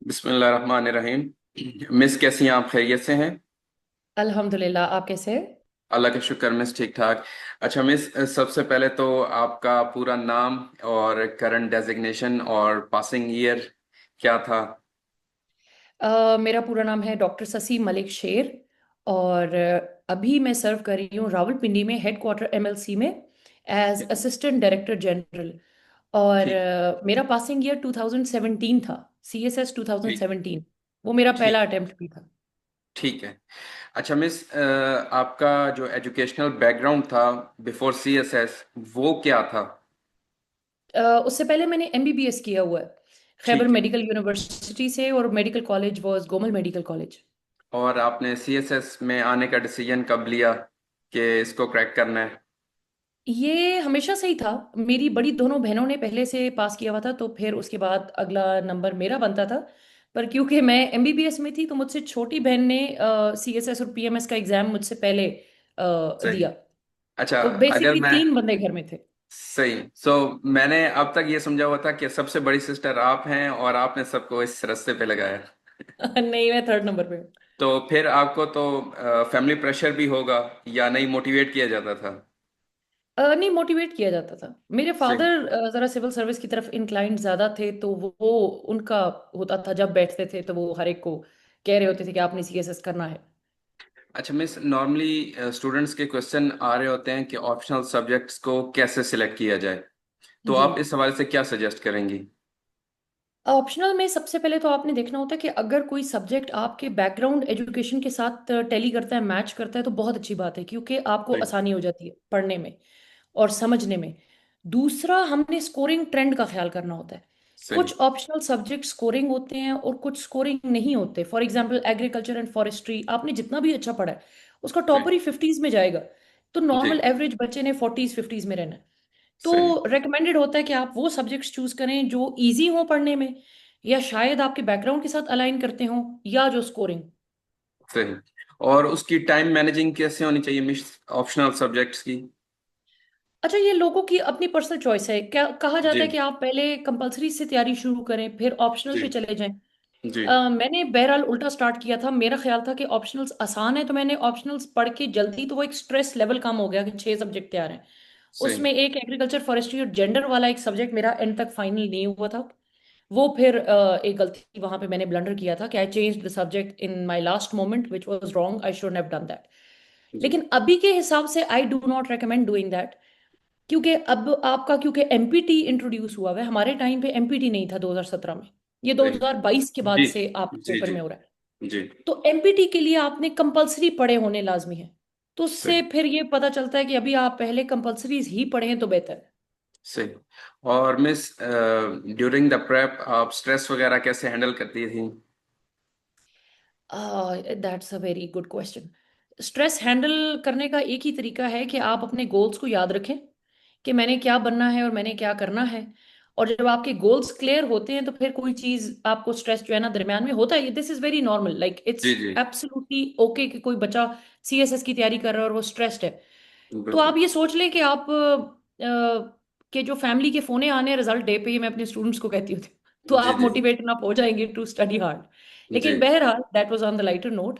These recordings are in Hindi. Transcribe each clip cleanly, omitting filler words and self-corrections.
बिस्मिल्लाहिर्रहमानिर्रहीम। मिस, कैसी हैं आप? खैरियत से हैं? अल्हम्दुलिल्लाह। आप कैसे हैं? अल्लाह का शुक्र मिस, ठीक ठाक। अच्छा मिस, सबसे पहले तो आपका पूरा नाम और करंट डेजिग्नेशन और पासिंग ईयर क्या था? मेरा पूरा नाम है डॉक्टर ससी मलिक शेर। और अभी मैं सर्व कर रही हूँ रावलपिंडी में हेडक्वार्टर एमएलसी में एज ठीक असिस्टेंट डायरेक्टर जनरल। और ठीक मेरा पासिंग ईयर 2017 था। सीएसएस ठीक 2017 वो मेरा ठीक पहला अटेम्प्ट भी था। ठीक है। अच्छा मिस, आपका जो एजुकेशनल बैकग्राउंड था बिफोर सीएसएस, वो क्या था? उससे पहले मैंने एमबीबीएस किया हुआ है खैबर ठीक है। मेडिकल यूनिवर्सिटी से, और medical college was Gomal medical college. और आपने सीएसएस में आने का डिसीजन कब लिया कि इसको क्रैक करना है? ये हमेशा से ही था। मेरी बड़ी दोनों बहनों ने पहले से पास किया हुआ था, तो फिर उसके बाद अगला नंबर मेरा बनता था। पर क्योंकि मैं एमबीबीएस में थी तो मुझसे छोटी बहन ने सीएसएस और पीएमएस का एग्जाम मुझसे पहले सही। दिया। अच्छा। तो अगर बेसिकली मैं 3 बंदे घर में थे। सही। मैंने अब तक ये समझा हुआ था कि सबसे बड़ी सिस्टर आप हैं और आपने सबको इस रास्ते पे लगाया। नहीं, मैं 3rd नंबर पे हूँ। तो फिर आपको तो फैमिली प्रेशर भी होगा, या नहीं मोटिवेट किया जाता था? नहीं, मोटिवेट किया जाता था। मेरे सही। फादर जरा सिविल सर्विस की तरफ इंक्लाइंड ज्यादा थे, तो वो उनका होता था। जब बैठते थे तो वो हर एक को कह रहे होते थे कि आपने सीएसएस करना है। अच्छा मिस, नॉर्मली स्टूडेंट्स के क्वेश्चन आ रहे होते हैं कि ऑप्शनल सब्जेक्ट्स को कैसे सिलेक्ट किया जाए, तो जी। आप इस हवाले से क्या सजेस्ट करेंगी? ऑप्शनल में सबसे पहले तो आपने देखना होता है कि अगर कोई सब्जेक्ट आपके बैकग्राउंड एजुकेशन के साथ टैली करता है, मैच करता है, तो बहुत अच्छी बात है, क्योंकि आपको सही। आसानी हो जाती है पढ़ने में और समझने में। दूसरा, हमने स्कोरिंग ट्रेंड का ख्याल करना होता है। सही। कुछ ऑप्शनल सब्जेक्ट स्कोरिंग होते हैं और कुछ स्कोरिंग नहीं होते। For example agriculture and forestry, आपने जितना भी अच्छा पढ़ा है उसका सही। टॉपर ही 50s में जाएगा। तो जी। नॉर्मल एवरेज बच्चे ने 40s 50s में रहना है। सही। तो रेकमेंडेड होता है कि आप वो सब्जेक्ट्स चूज करें जो इजी हो पढ़ने में, या शायद आपके बैकग्राउंड के साथ अलाइन करते हो, या जो स्कोरिंग। सही। और उसकी टाइम मैनेजिंग कैसे होनी चाहिए मिस, ऑप्शनल सब्जेक्ट्स की? अच्छा, ये लोगों की अपनी पर्सनल चॉइस है। क्या कहा जाता जी। है कि आप पहले कंपलसरी से तैयारी शुरू करें फिर ऑप्शनल जी। पे चले जाएं। जी। मैंने बहरहाल उल्टा स्टार्ट किया था। मेरा ख्याल था कि ऑप्शनल्स आसान है, तो मैंने ऑप्शनल्स पढ़ के जल्दी, तो वो एक स्ट्रेस लेवल कम हो गया कि 6 सब्जेक्ट तैयार हैं। सही। उसमें एक एग्रीकल्चर फॉरेस्ट्री और जेंडर वाला एक सब्जेक्ट मेरा एंड तक फाइनल नहीं हुआ था। वो फिर एक गलती वहां पे मैंने ब्लंडर किया था कि I change the subject in my last moment which was wrong. I should have done that. जी। लेकिन अभी के हिसाब से I do not recommend doing that. क्योंकि अब आपका, क्योंकि एमपीटी इंट्रोड्यूस हुआ है, हमारे टाइम पे एमपीटी नहीं था 2017 में। ये सही। 2022 के बाद जी। से आपके जी। पेपर जी। में हो रहा है। जी। तो एमपीटी के लिए आपने कंपलसरी पढ़े होने लाजमी है। तो उससे सही। फिर ये पता चलता है कि अभी आप पहले कंपलसरीज ही पढ़े हैं तो बेहतर है। सही। और मिस, ड्यूरिंग द प्रेप आप स्ट्रेस वगैरह कैसे हैंडल करती थी? That's a very good question. Stress handle करने का एक ही तरीका है कि आप अपने गोल्स को याद रखें कि मैंने क्या बनना है और मैंने क्या करना है। और जब आपके गोल्स क्लियर होते हैं तो फिर कोई चीज आपको स्ट्रेस जो है ना दरमियान में होता है। This is very normal, like it's जी। जी। एब्सोल्युटली ओके कि कोई बच्चा सीएसएस की तैयारी कर रहा है और वो स्ट्रेस्ड है। तो बिल्कुल। आप ये सोच लें कि आप के जो फैमिली के फोने आने हैं रिजल्ट डे पे, ही मैं अपने स्टूडेंट्स को कहती हूँ, तो जी। आप जी। मोटिवेट अप हो जाएंगे टू स्टडी हार्ड। जी। लेकिन बहरहाल that was on the lighter note.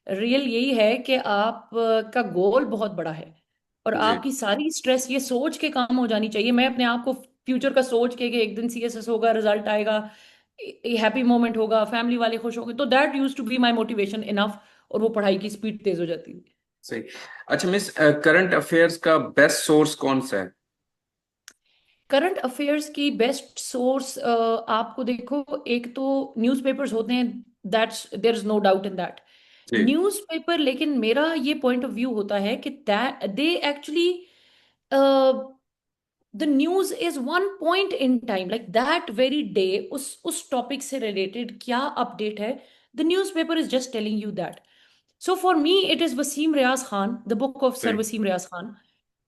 Real यही है कि आप का गोल बहुत बड़ा है, और जी। आपकी सारी स्ट्रेस ये सोच के काम हो जानी चाहिए। मैं अपने आप को फ्यूचर का सोच के कि एक दिन सीएसएस होगा, रिजल्ट आएगा, हैप्पी मोमेंट होगा, फैमिली वाले खुश होंगे, तो that use to be my motivation enough. और वो पढ़ाई की स्पीड तेज हो जाती है। सही। अच्छा मिस, करंट अफेयर्स का बेस्ट सोर्स कौन सा है? करंट अफेयर्स की बेस्ट सोर्स आपको देखो, एक तो न्यूज़पेपर्स होते हैं। That's there is no doubt in that. जी। न्यूज़पेपर, लेकिन मेरा ये पॉइंट ऑफ व्यू होता है कि that they actually the news is one point in time, like that very day उस टॉपिक से रिलेटेड क्या अपडेट है, the news paper is just telling you that. So for me it is Wasim Riaz Khan, the book of sir सही। वसीम रियाज खान।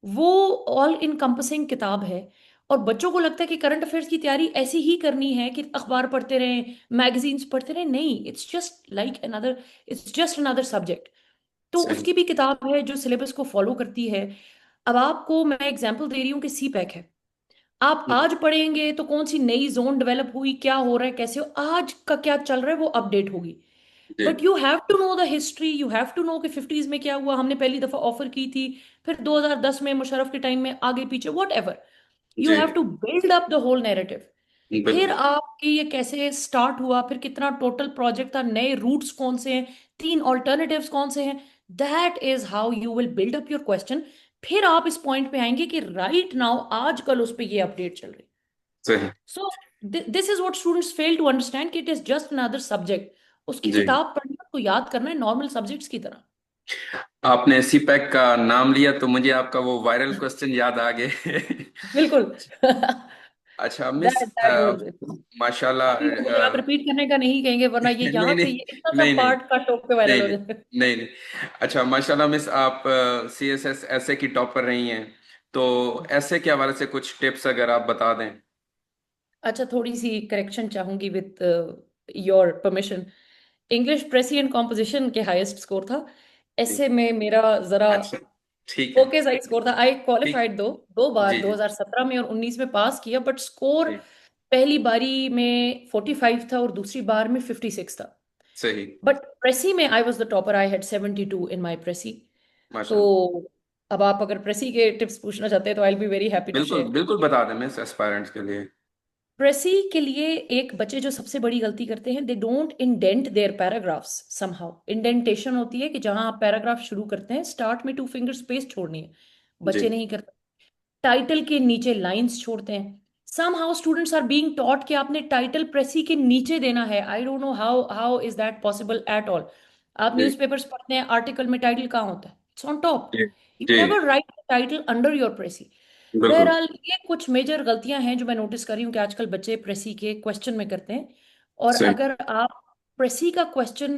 वो ऑल इनकम्पसिंग किताब है। और बच्चों को लगता है कि करंट अफेयर्स की तैयारी ऐसी ही करनी है कि अखबार पढ़ते रहें, मैगजीन्स पढ़ते रहें। नहीं, इट्स जस्ट अनदर सब्जेक्ट। तो सही। उसकी भी किताब है जो सिलेबस को फॉलो करती है। अब आपको मैं एग्जांपल दे रही हूँ कि सी पैक है। आप आज पढ़ेंगे तो कौन सी नई जोन डेवलप हुई, क्या हो रहा है, कैसे हो, आज का क्या चल रहा है, वो अपडेट होगी। जी but you have to know the history, you have to know कि 50s में क्या हुआ, हमने पहली दफा ऑफर की थी, फिर 2010 में मुशर्रफ के टाइम में, आगे पीछे वट एवर। यू जी। Have to build up the whole narrative. फिर बिल्कुल। आपकी ये कैसे स्टार्ट हुआ, फिर कितना टोटल प्रोजेक्ट था, नए रूट्स कौन से हैं, तीन ऑल्टरनेटिव्स कौन से हैं। That is how you will build up your question. फिर आप इस पॉइंट पे आएंगे कि राइट नाउ आजकल उस पे ये अपडेट चल रही। सही। So this is what students fail to understand कि it is just another subject. उसकी जी। किताब पढ़ना, उसको याद करना है नॉर्मल सब्जेक्ट्स की तरह। आपने सीपैक का नाम लिया तो मुझे आपका वो वायरल क्वेश्चन याद आ गए। बिल्कुल। अच्छा मिस, दैट वाज इट। माशाल्लाह। अभी मुझे आप रिपीट करने का नहीं कहेंगे, वरना ये नहीं यहाँ नहीं से ये इतना सा नहीं नहीं पार्ट का टॉप पे वायरल नहीं हो नहीं जाए। नहीं नहीं। अच्छा माशाल्लाह मिस, आप सी एस एस ऐसे की टॉपर रही हैं, तो ऐसे के हवाले से कुछ टिप्स अगर आप बता दें। अच्छा, थोड़ी सी करेक्शन चाहूंगी with your permission. English precis and composition के हाईएस्ट स्कोर था। जी। ऐसे में मेरा जरा अच्छा ठीक है। ओके सही स्कोर था। आई ठीक। क्वालिफाइड दो बार, जी जी 2017 में और 19 में पास किया, बट स्कोर जी। पहली बारी में 45 था और दूसरी बार में 56 था। सही। बट प्रेसी में I was the topper, I had 72 इन माई प्रेसी। तो माशाल्लाह। अब आप अगर प्रेसी के टिप्स पूछना चाहते हैं तो I will be very happy to बिल्कुल शेयर। बिल्कुल बता दें मिस, एस्पायरेंट्स के लिए। प्रेसी के लिए एक बच्चे जो सबसे बड़ी गलती करते हैं, they don't indent their paragraphs somehow. Indentation होती है कि जहां आप पैराग्राफ शुरू करते हैं, स्टार्ट में टू फिंगर स्पेस छोड़नी है, जी। बच्चे नहीं करते। टाइटल के नीचे लाइंस छोड़ते हैं। Somehow students are being taught कि आपने टाइटल प्रेसी के नीचे देना है। I don't know how how is that possible at all. आप जी न्यूज़पेपर्स पढ़ते हैं, आर्टिकल में टाइटल कहाँ होता है? It's on top. जी यू जी। Never write the title under your precis. बिल्कुल। बहरहाल ये कुछ मेजर गलतियां हैं जो मैं नोटिस कर रही हूँ कि आजकल बच्चे प्रेसी के क्वेश्चन में करते हैं। और सही। अगर आप प्रेसी का क्वेश्चन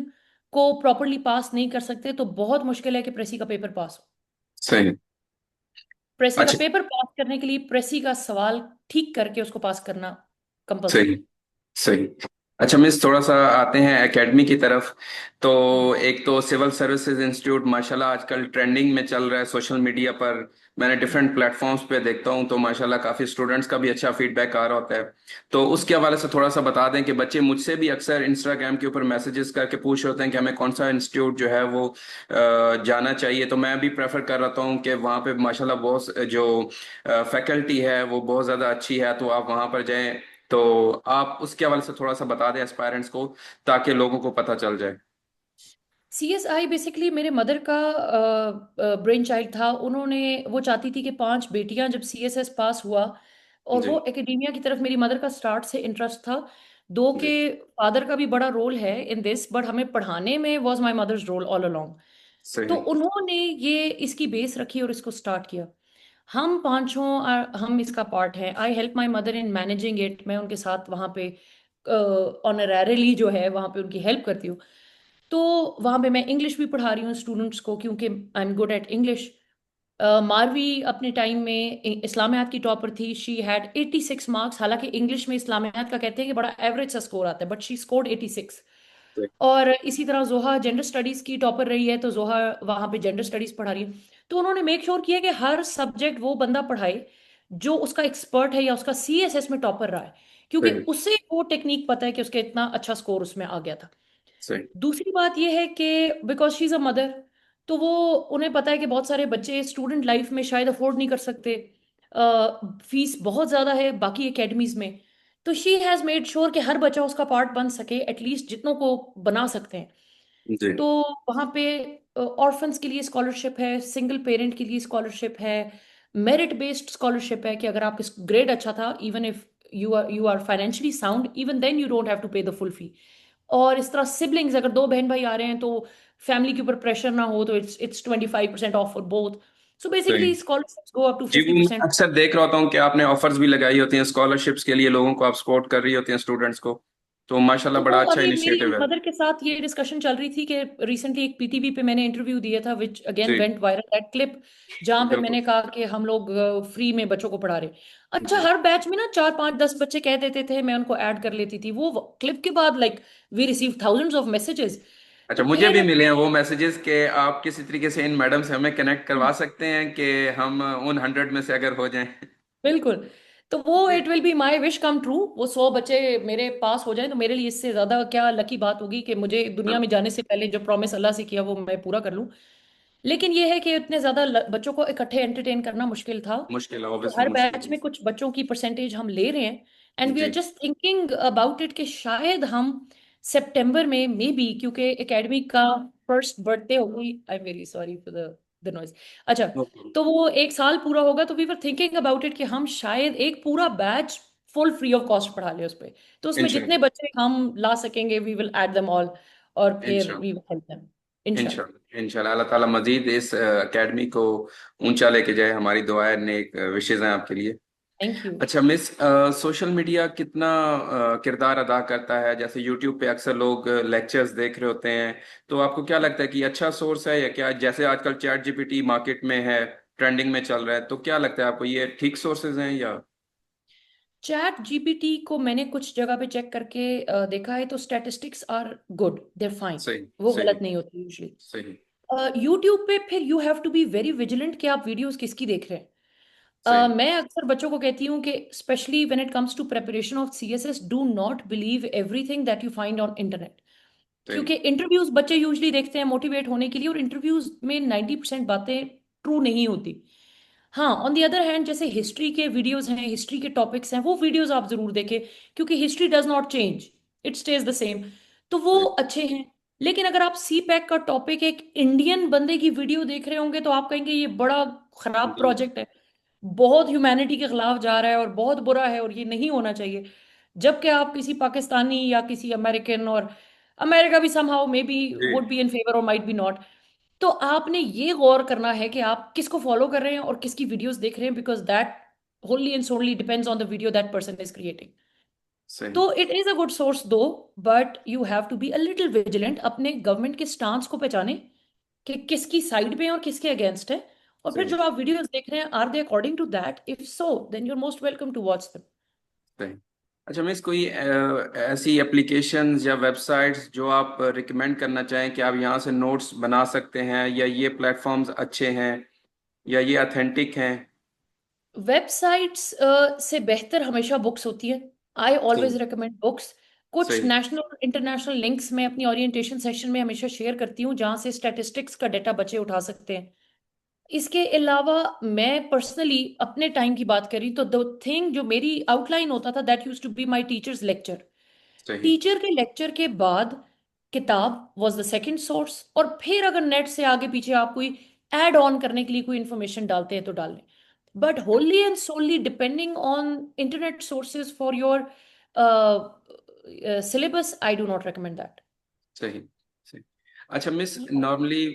को प्रॉपरली पास नहीं कर सकते तो बहुत मुश्किल है कि प्रेसी का पेपर पास हो। सही। प्रेसी का अच्छा। पेपर पास करने के लिए प्रेसी का सवाल ठीक करके उसको पास करना कंपलसरी सही। है। सही। अच्छा मिस, थोड़ा सा आते हैं एकेडमी की तरफ। तो हम्म। एक तो सिविल सर्विसेज इंस्टीट्यूट माशाल्लाह आजकल ट्रेंडिंग में चल रहा है सोशल मीडिया पर। मैंने हम्म। डिफरेंट प्लेटफॉर्म्स पे देखता हूँ तो माशाल्लाह काफ़ी स्टूडेंट्स का भी अच्छा फीडबैक आ रहा होता है। तो उसके हवाले से थोड़ा सा बता दें कि बच्चे मुझसे भी अक्सर इंस्टाग्राम के ऊपर मैसेजेस करके पूछ रहे होते हैं कि हमें कौन सा इंस्टीट्यूट जो है वो जाना चाहिए। तो मैं भी प्रेफर कर रहा हूँ कि वहाँ पे माशाल्लाह बहुत जो फैकल्टी है वो बहुत ज़्यादा अच्छी है, तो आप वहाँ पर जाएं। तो आप उसके हवाले से थोड़ा सा बता दें एस्पायरेंट्स को, ताकि लोगों को पता चल जाए। सीएसआई बेसिकली मेरे मदर का ब्रेन चाइल्ड था। उन्होंने, वो चाहती थी कि पांच बेटियां, जब सीएसएस पास हुआ और जी वो एकेडेमिया की तरफ, मेरी मदर का स्टार्ट से इंटरेस्ट था। दो के जी। फादर का भी बड़ा रोल है इन दिस, बट हमें पढ़ाने में was my mother's role all along. तो सही। उन्होंने ये इसकी बेस रखी और इसको स्टार्ट किया। हम पांचों हम इसका पार्ट हैं। I help my mother in managing it. मैं उनके साथ वहाँ पे ऑनरेरिली जो है वहाँ पे उनकी हेल्प करती हूँ। तो वहाँ पे मैं इंग्लिश भी पढ़ा रही हूँ स्टूडेंट्स को, क्योंकि I am good at English. Marvi अपने टाइम में इस्लामियात की टॉपर थी। She had 86 marks. हालांकि इंग्लिश में इस्लामियात का कहते हैं कि बड़ा एवरेज सा स्कोर आता है, बट शी स्कोर्ड 86। सही। और इसी तरह जोहा जेंडर स्टडीज की टॉपर रही है, तो जोहा वहाँ पे जेंडर स्टडीज पढ़ा रही है। तो उन्होंने मेक श्योर किया कि हर सब्जेक्ट वो बंदा पढ़ाए जो उसका एक्सपर्ट है या उसका सीएसएस में टॉपर रहा है, क्योंकि सही। उसे वो टेक्निक पता है कि उसके इतना अच्छा स्कोर उसमें आ गया था। सही। दूसरी बात यह है कि because she is a mother, तो वो, उन्हें पता है कि बहुत सारे बच्चे स्टूडेंट लाइफ में शायद अफोर्ड नहीं कर सकते। फीस बहुत ज़्यादा है बाकी एकेडमीज में। तो शी हैज़ मेड श्योर कि हर बच्चा उसका पार्ट बन सके, एटलीस्ट जितनों को बना सकते हैं। जी। तो वहाँ पे ऑर्फन्स के लिए स्कॉलरशिप है, सिंगल पेरेंट के लिए स्कॉलरशिप है, मेरिट बेस्ड स्कॉलरशिप है कि अगर आपका ग्रेड अच्छा था, even if you are financially sound, even then you don't have to pay the full fee. और इस तरह सिबलिंग्स, अगर दो बहन भाई आ रहे हैं तो फैमिली के ऊपर प्रेशर ना हो, तो it's 25% off for both. So सही। Basically scholarships go up to जी, फिफ्टी वो मैं परसेंट अक्सर देख रहा होता हूँ कि आपने ऑफर्स भी लगाई होती हैं स्कॉलरशिप्स के लिए, लोगों को आप सपोर्ट कर रही होती हैं स्टूडेंट्स को। तो माशाल्लाह तो बड़ा वो अच्छा अभी मेरी इनिशिएटिव है। मदर के साथ ये डिस्कशन चल रही थी कि रिसेंटली एक पीटीवी पे मैंने इंटरव्यू दिया था, विच अगेन जी। वेंट वायरल, दैट क्लिप, जहां पे बिल्कुल। मैंने कहा कि हम लोग फ्री में बच्चों को पढ़ा रहे। अच्छा, जी। हर बैच में ना 4 5 10 बच्चे कह देते थे, मैं उनको ऐड कर लेती थी। वो क्लिप के बाद like we receive thousands of messages. अच्छा, तो मुझे भी फिर मिले हैं वो मैसेजेस कि आप किसी तरीके से इन मैडम से हमें कनेक्ट करवा सकते हैं कि हम उन 100 में से अगर हो जाएं। बिल्कुल। तो वो जी it will be my wish come true, वो 100 बच्चे मेरे पास हो जाए तो मेरे लिए इससे ज्यादा क्या लकी बात होगी कि मुझे दुनिया में बिल्कुल। जाने से पहले जो प्रॉमिस अल्लाह से किया वो मैं पूरा कर लूं। लेकिन ये है कि इतने ज्यादा बच्चों को इकट्ठे एंटरटेन करना मुश्किल था। मुश्किल है, तो ऑब्वियसली हर मुश्किल बैच है। में कुछ बच्चों की परसेंटेज हम ले रहे हैं, एंड वी आर जी। जस्ट थिंकिंग अबाउट इट कि शायद हम सितंबर में मे बी, क्योंकि एकेडमी का फर्स्ट बर्थडे होगी, I am very sorry for the noise. अच्छा, ओके। तो वो 1 साल पूरा होगा, तो we were thinking about it कि हम शायद एक पूरा batch full free of cost पढ़ा ले उस पे। तो उसमें जितने इंशाल्लाह। बच्चे हम ला सकेंगे we will add them all, और फिर वी इंशाल्लाह। विल हेल्प देम इंशाल्लाह। इंशाल्लाह इंशाल्लाह अल्लाह ताला मजीद इस एकेडमी को ऊंचा लेके जाए, हमारी दुआएं नेक विशेष हैं आपके लिए। Thank you. अच्छा मिस, सोशल मीडिया कितना किरदार अदा करता है? जैसे यूट्यूब पे अक्सर लोग लेक्चर्स देख रहे होते हैं, तो आपको क्या लगता है कि अच्छा सोर्स है या क्या? जैसे आजकल चैट जीपीटी मार्केट में है, ट्रेंडिंग में चल रहा है, तो क्या लगता है आपको, ये ठीक सोर्सेज हैं या? चैट जीपीटी को मैंने कुछ जगह पे चेक करके देखा है, तो statistics are good, they're fine, सही। वो सही। गलत नहीं होती यूजली। सही। यूट्यूब पे फिर you have to be very vigilant कि आप वीडियोस किसकी देख रहे हैं। सही। मैं अक्सर बच्चों को कहती हूँ कि specially when it comes to preparation of CSS, do not believe everything that you find on internet. सही। क्योंकि इंटरव्यूज बच्चे यूजली देखते हैं मोटिवेट होने के लिए, और इंटरव्यूज में 90% बातें ट्रू नहीं होती। हाँ, ऑन दी अदर हैंड जैसे हिस्ट्री के वीडियोस हैं, हिस्ट्री के टॉपिक्स हैं, वो वीडियोस आप जरूर देखें, क्योंकि history does not change, it stage the same. तो वो सही। अच्छे हैं। लेकिन अगर आप सी पैक का टॉपिक एक इंडियन बंदे की वीडियो देख रहे होंगे तो आप कहेंगे ये बड़ा खराब गलत। प्रोजेक्ट है, बहुत ह्यूमैनिटी के खिलाफ जा रहा है और बहुत बुरा है और ये नहीं होना चाहिए। जबकि आप किसी पाकिस्तानी या किसी अमेरिकन, और अमेरिका भी समहाउ मे बी जी। वुड बी इन फेवर और माइट बी नॉट, तो आपने ये गौर करना है कि आप किसको फॉलो कर रहे हैं और किसकी वीडियोस देख रहे हैं, because that wholly and solely depends on the video that person is creating. सही। तो it is a good source though, but you have to be a little vigilant, अपने गवर्नमेंट के स्टांस को पहचाने कि किसकी साइड पे है और किसके अगेंस्ट है। और फिर सही। जो आप वीडियोस देख रहे हैं, are they according to that? If so then you are most welcome to watch them. सही। अच्छा मिस, कोई ऐसी एप्लीकेशंस या वेबसाइट्स जो आप रिकमेंड करना चाहें कि आप यहाँ से नोट्स बना सकते हैं, या ये प्लेटफॉर्म्स अच्छे हैं, या ये ऑथेंटिक हैं? वेबसाइट्स से बेहतर हमेशा बुक्स होती है। आई ऑलवेज सही। Recommend books. कुछ सही। नेशनल और इंटरनेशनल लिंक्स मैं अपनी ओरिएंटेशन सेशन में हमेशा शेयर करती हूँ, जहाँ से स्टैटिस्टिक्स का डेटा बच्चे उठा सकते हैं। इसके अलावा मैं पर्सनली अपने टाइम की बात करी तो द थिंग जो मेरी आउटलाइन होता था, that use to be my teacher's lecture. सही। टीचर के लेक्चर के बाद किताब वाज द सेकंड सोर्स, और फिर अगर नेट से आगे पीछे आप कोई ऐड ऑन करने के लिए कोई इंफॉर्मेशन डालते हैं तो डाल लें, but only and solely depending on internet sources for your syllabus, I do not recommend that. सही। सही। अच्छा मिस, नॉर्मली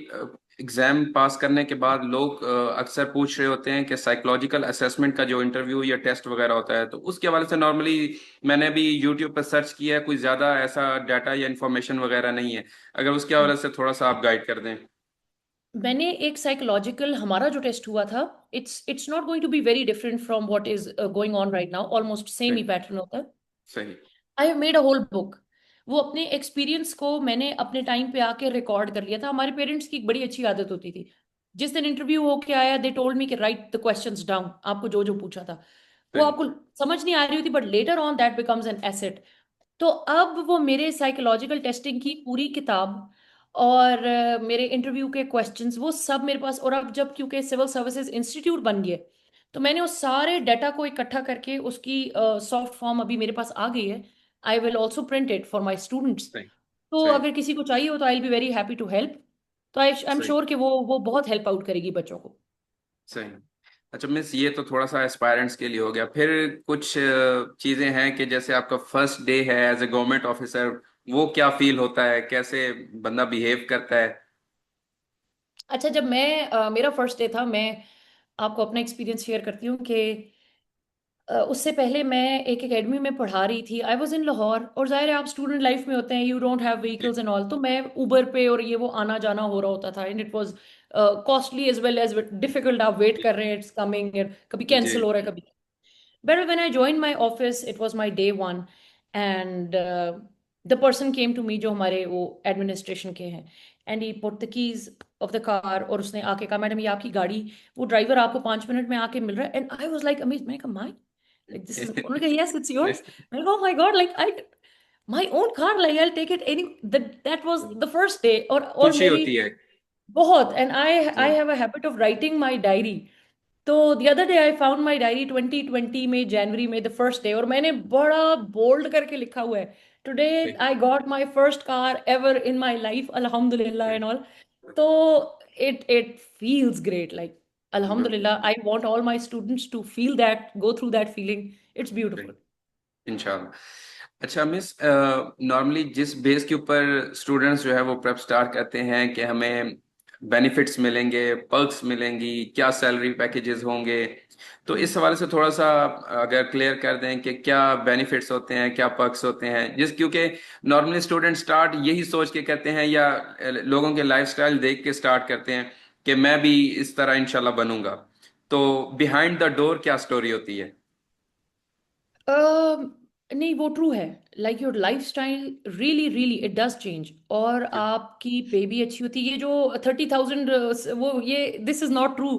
एग्जाम पास करने के बाद लोग अक्सर पूछ रहे होते हैं कि साइकोलॉजिकल असेसमेंट का जो इंटरव्यू या टेस्ट वगैरह होता है, तो उसके हवाले से नॉर्मली मैंने भी यूट्यूब पर सर्च किया है, कोई ज़्यादा ऐसा डाटा या इंफॉर्मेशन वगैरह नहीं है। अगर उसके हवाले से थोड़ा सा आप गाइड कर दें। मैंने एक साइकोलॉजिकल, हमारा जो टेस्ट हुआ था, it's not going to be very different from what is going on right now, almost same सही। ही पैटर्न होता है। सही। I have made a whole book. वो अपने एक्सपीरियंस को मैंने अपने टाइम पे आके रिकॉर्ड कर लिया था। हमारे पेरेंट्स की एक बड़ी अच्छी आदत होती थी, जिस दिन इंटरव्यू होके आया दे टोल्ड मी कि राइट द क्वेश्चंस डाउन, आपको जो जो पूछा था वो सही। आपको समझ नहीं आ रही होती, but later on that becomes an asset. तो अब वो मेरे साइकोलॉजिकल टेस्टिंग की पूरी किताब और मेरे इंटरव्यू के क्वेश्चंस वो सब मेरे पास, और अब जब क्योंकि सिविल सर्विसेज इंस्टीट्यूट बन गए, तो मैंने उस सारे डाटा को इकट्ठा करके उसकी सॉफ्ट फॉर्म अभी मेरे पास आ गई है। I will also print it for my students. सही। तो सही। अगर किसी को चाहिए हो तो I will be very happy to help. तो आई एम सही। श्योर कि वो बहुत हेल्प आउट करेगी बच्चों को। सही। अच्छा मिस, ये तो थोड़ा सा एस्पायरेंट्स के लिए हो गया। फिर कुछ चीजें हैं कि जैसे आपका फर्स्ट डे है एज ए गवर्नमेंट ऑफिसर, वो क्या फील होता है, कैसे बंदा बिहेव करता है? अच्छा, जब मैं मेरा फर्स्ट डे था, मैं आपको अपना एक्सपीरियंस शेयर करती हूँ कि उससे पहले मैं एक एकेडमी में पढ़ा रही थी। आई वॉज इन लाहौर, और जाहिर है आप स्टूडेंट लाइफ में होते हैं, यू डोंट हैव जी। व्हीकल्स एंड ऑल, तो मैं उबर पे और ये वो आना जाना हो रहा होता था, and it was costly as well as difficult. आप वेट कर रहे हैं, इट्स कमिंग, कभी जी। कैंसिल हो रहा है कभी। But when I joined my office, it was my day one, and the person came to me जो हमारे वो एडमिनिस्ट्रेशन के हैं, and he put the keys of the car, और उसने आके कहा मैडम ये आपकी गाड़ी, वो ड्राइवर आपको 5 मिनट में आके मिल रहा है। And I was like amaze, मैंने कहा माई, Like this is, उन्होंने कहा yes it's yours. मैं कहा oh my God, like I my own car, like I'll take it any, that was the first day. और खुशी मेरी होती है। बहुत, and I ji have a habit of writing my diary. तो the other day I found my diary 2020 में, जनवरी में, the first day, और मैंने बड़ा बोल्ड करके लिखा हुआ है, today ji I got my first car ever in my life, alhamdulillah ji and all. तो it feels great, like बिल्कुल। alhamdulillah, I want all my students to feel that, go through that feeling. It's ji beautiful. इंशाल्लाह। अच्छा मिस, नॉर्मली जिस बेस के ऊपर स्टूडेंट्स जो है वो प्रेप स्टार्ट करते हैं कि हमें बेनिफिट्स मिलेंगे, पर्क्स मिलेंगी, क्या सैलरी पैकेजेस होंगे, तो इस हवाले से थोड़ा सा अगर क्लियर कर दें कि क्या बेनिफिट्स होते हैं, क्या पर्क्स होते हैं, जिस क्योंकि नॉर्मली स्टूडेंट स्टार्ट यही सोच के करते हैं या लोगों के लाइफस्टाइल देख के स्टार्ट करते हैं कि मैं भी इस तरह इंशाल्लाह बनूंगा, तो बिहाइंड द डोर क्या स्टोरी होती है? अ, नहीं, वो ट्रू है, like your life style really really it does change, और आपकी पे भी अच्छी होती है। ये जो 30,000, वो ये दिस इज नॉट ट्रू।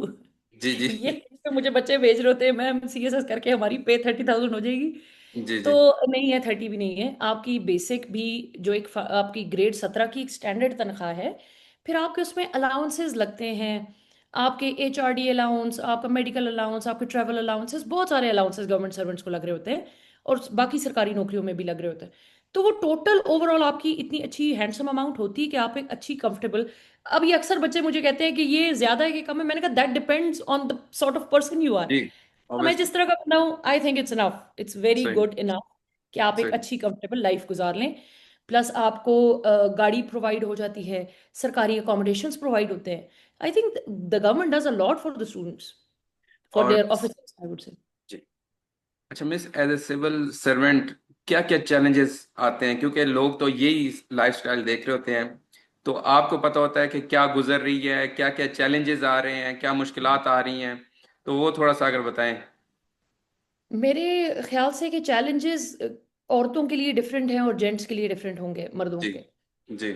जी जी ये तो मुझे बच्चे भेज रहे होते हैं मैम सीएसएस करके हमारी पे 30,000 हो जाएगी। जी तो जी नहीं है, 30 भी नहीं है। आपकी बेसिक भी जो एक आपकी ग्रेड 17 की एक स्टैंडर्ड तनख्वाह है, फिर आपके उसमें अलाउंसेस लगते हैं, आपके एचआरडी अलाउंस, आपका मेडिकल अलाउंस, आपके ट्रैवल अलाउंसेस, बहुत सारे अलाउंसेस गवर्नमेंट सर्वेंट्स को लग रहे होते हैं, और बाकी सरकारी नौकरियों में भी लग रहे होते हैं। तो वो टोटल ओवरऑल आपकी इतनी अच्छी हैंडसम अमाउंट होती है कि आप एक अच्छी कंफर्टेबल। अब ये अक्सर बच्चे मुझे कहते हैं कि ये ज्यादा है कि कम है, मैंने कहा that depends on the sort of person you are. जी तो मैं ऑब्वियसली। जिस तरह का बंदा हूँ, I think it's enough, it's very सही गुड इनफ कि आप एक सही। अच्छी कंफर्टेबल लाइफ गुजार लें। प्लस आपको गाड़ी प्रोवाइड हो जाती है, सरकारी अकोमोडेशंस प्रोवाइड होते हैं। I think the government does a lot for the students, for और their officers, I would say. जी, अच्छा miss, as a civil servant क्या क्या चैलेंजेस आते हैं, क्योंकि लोग तो यही लाइफस्टाइल देख रहे होते हैं, तो आपको पता होता है कि क्या गुजर रही है, क्या क्या चैलेंजेस आ रहे हैं, क्या मुश्किलात आ रही हैं, तो वो थोड़ा सा अगर बताएं। मेरे ख्याल से कि चैलेंजेस औरतों के लिए डिफरेंट हैं और जेंट्स के लिए डिफरेंट होंगे मर्दों जी के। जी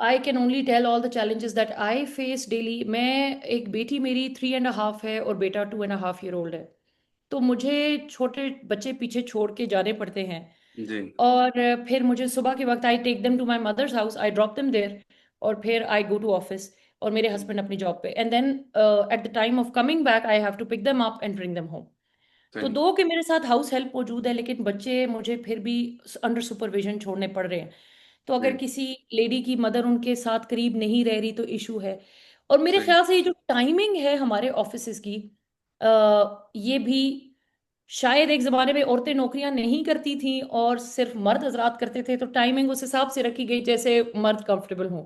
I can only tell all the challenges that I face daily. मैं, एक बेटी मेरी 3.5 है और बेटा 2.5 ईयर ओल्ड है। तो मुझे छोटे बच्चे पीछे छोड़ के जाने पड़ते हैं, जी और फिर मुझे सुबह के वक्त I take them to my mother's house, I drop them there, और फिर आई गो टू ऑफिस, और मेरे हस्बैंड अपनी जॉब पे, and then at the time of coming back I have to pick them up and bring them home. तो सही दो के मेरे साथ हाउस हेल्प मौजूद है, लेकिन बच्चे मुझे फिर भी अंडर सुपरविजन छोड़ने पड़ रहे हैं। तो अगर सही किसी लेडी की मदर उनके साथ करीब नहीं रह रही तो इशू है। और मेरे सही ख्याल से ये जो टाइमिंग है हमारे ऑफिसेज की, ये भी शायद एक जमाने में औरतें नौकरियां नहीं करती थी और सिर्फ मर्द हजरात करते थे, तो टाइमिंग उस हिसाब से रखी गई जैसे मर्द कंफर्टेबल हो।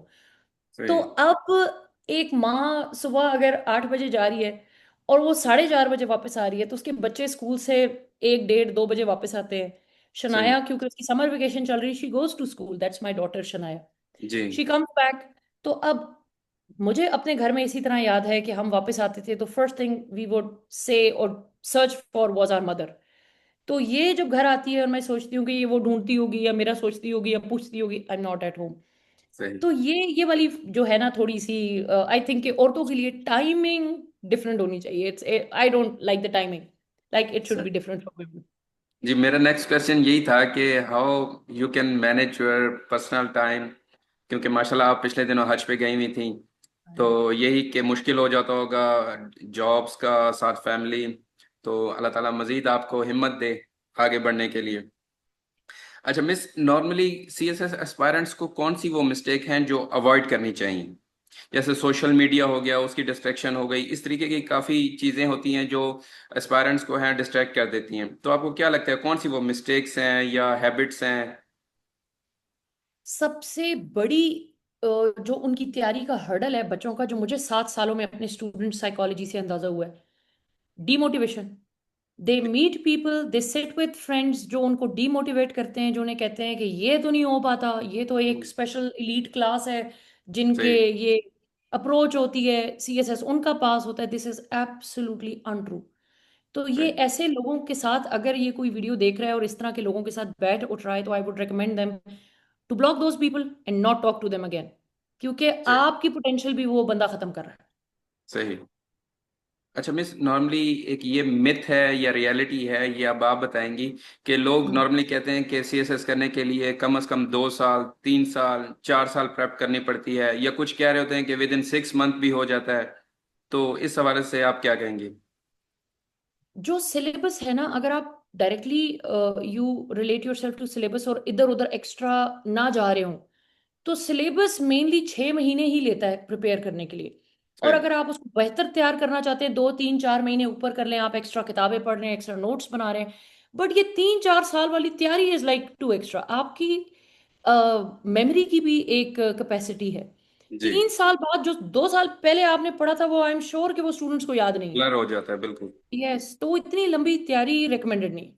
तो सही अब एक माँ सुबह अगर 8 बजे जा रही है और वो 4:30 बजे वापस आ रही है, तो उसके बच्चे स्कूल से 1, 1:30, 2 बजे वापस आते हैं। सही। शनाया, क्योंकि उसकी समर वेकेशन चल रही, she goes to school, that's my daughter Shanaya. जी शी कम्स बैक। तो अब मुझे अपने घर में इसी तरह याद है कि हम वापस आते थे तो first thing we would say और search for was our mother. तो ये जब घर आती है और मैं सोचती हूँ कि ये वो ढूंढती होगी या मेरा सोचती होगी या पूछती होगी, I am not at home. सही तो ये वाली जो है ना, थोड़ी सी आई थिंक कि औरतों के लिए टाइमिंग डिफरेंट होनी चाहिए। It's, I don't like the timing, like it should सही। Be different for women। जी मेरा नेक्स्ट क्वेश्चन यही था कि how you can manage your personal time, क्योंकि माशाल्लाह आप पिछले दिनों हज पे गई हुई थी, तो यही कि मुश्किल हो जाता होगा जॉब्स का साथ फैमिली, तो अल्लाह ताला मजीद आपको हिम्मत दे आगे बढ़ने के लिए। अच्छा मिस, नॉर्मली सीएसएस एस्पायरेंट्स को कौन सी वो मिस्टेक हैं जो अवॉइड करनी चाहिए, जैसे सोशल मीडिया हो गया, उसकी डिस्ट्रैक्शन हो गई, इस तरीके की काफ़ी चीज़ें होती हैं जो एस्पायरेंट्स को हैं डिस्ट्रैक्ट कर देती हैं, तो आपको क्या लगता है कौन सी वो मिस्टेक्स हैं या हैबिट्स हैं? सबसे बड़ी जो उनकी तैयारी का हर्डल है बच्चों का, जो मुझे 7 सालों में अपने स्टूडेंट साइकोलॉजी से अंदाजा हुआ है, demotivation. They meet people, they sit with friends जो उनको डीमोटिवेट करते हैं, जो उन्हें कहते हैं कि ये तो नहीं हो पाता, ये तो एक स्पेशल इलीट क्लास है जिनके सही ये अप्रोच होती है, सीएसएस उनका पास होता है। This is absolutely untrue. तो ये सही ऐसे लोगों के साथ अगर ये कोई वीडियो देख रहा है और इस तरह के लोगों के साथ बैठ उठ रहा है, तो I would recommend them to block those people and not talk to them again, क्योंकि सही आपकी पोटेंशियल भी वो बंदा खत्म कर रहा है। सही। अच्छा मिस, नॉर्मली एक ये मिथ है या रियलिटी है, ये अब आप बताएंगी, कि लोग हम्म। नॉर्मली कहते हैं कि सीएसएस करने के लिए कम से कम 2 साल, 3 साल, 4 साल प्रेप करनी पड़ती है, या कुछ कह रहे होते हैं कि विद इन 6 मंथ भी हो जाता है। तो इस हवाले से आप क्या कहेंगे? जो सिलेबस है ना, अगर आप directly you relate your self to syllabus और इधर उधर एक्स्ट्रा ना जा रहे हो, तो सिलेबस मेनली 6 महीने ही लेता है प्रिपेयर करने के लिए। और सही। अगर आप उसको बेहतर तैयार करना चाहते हैं, 2 3 4 महीने ऊपर कर लें, आप एक्स्ट्रा किताबें पढ़ रहे हैं, एक्स्ट्रा नोट्स बना रहे हैं। बट ये 3 4 साल वाली तैयारी इज लाइक टू एक्स्ट्रा। आपकी मेमोरी की भी एक कैपेसिटी है। जी। 3 साल बाद जो 2 साल पहले आपने पढ़ा था, वो आई एम श्योर कि वो स्टूडेंट्स को याद नहीं है। ब्लर हो जाता है बिल्कुल। यस, तो वो इतनी लंबी तैयारी रिकमेंडेड नहीं।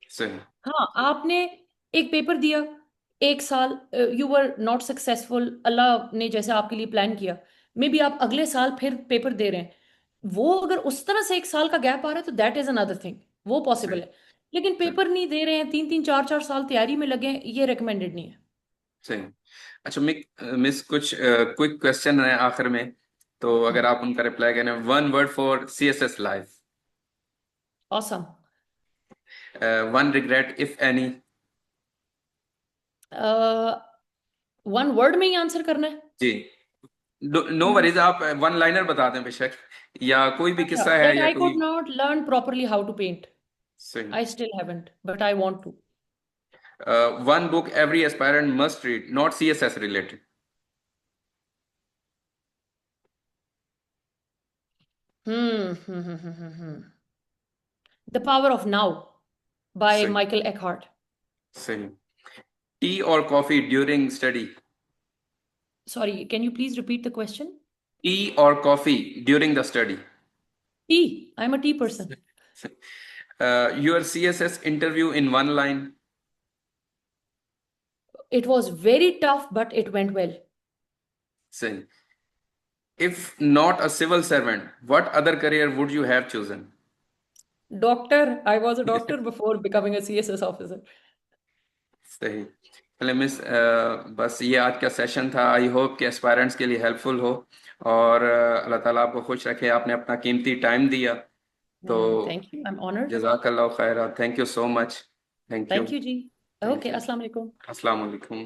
सही। हाँ, आपने एक पेपर दिया, 1 साल यू वर नॉट सक्सेसफुल, अल्लाह ने जैसे आपके लिए प्लान किया, मे बी आप अगले साल फिर पेपर दे रहे हैं, वो अगर उस तरह से 1 साल का गैप आ रहा है तो दैट इज अनदर थिंग, वो पॉसिबल सही। है। लेकिन सही। पेपर नहीं दे रहे हैं, 3 3 4 4 साल तैयारी में लगे हैं, ये रिकमेंडेड नहीं है। सही। अच्छा मिस, कुछ क्विक क्वेश्चन है आखिर में, तो अगर आप उनका रिप्लाई करें, one word for CSS life. Awesome. One regret if any. One word में ही आंसर करना है? जी। नो हम्म, वरीज, आप वन लाइनर बता दें बेशक, या कोई भी अच्छा, किस्सा है दैट या आई कोई। Could not learn properly how to paint. सही। I still haven't, but I want to. One book every aspirant must read, not CSS related. The power of now by सही। Michael Eckhart. सही। टी और coffee during study. Sorry, can you please repeat the question? Tea और coffee during the study. Tea. I'm a tea person. Your CSS interview in one line. It was very tough, but it went well. सही। If not a civil servant, what other career would you have chosen? Doctor. I was a doctor before becoming a CSS officer. सही। चले मिस, बस ये आज का सेशन था। आई होप कि एस्पायरेंट्स के लिए हेल्पफुल हो, और अल्लाह ताला आपको खुश रखे। आपने अपना कीमती टाइम दिया, तो Thank you. I'm honored. जज़ाकल्लाह खैरा। Thank you so much. Thank you. Thank you, Ji. Thank Okay. You. Assalamu alaikum. अस्सलाम वालेकुम।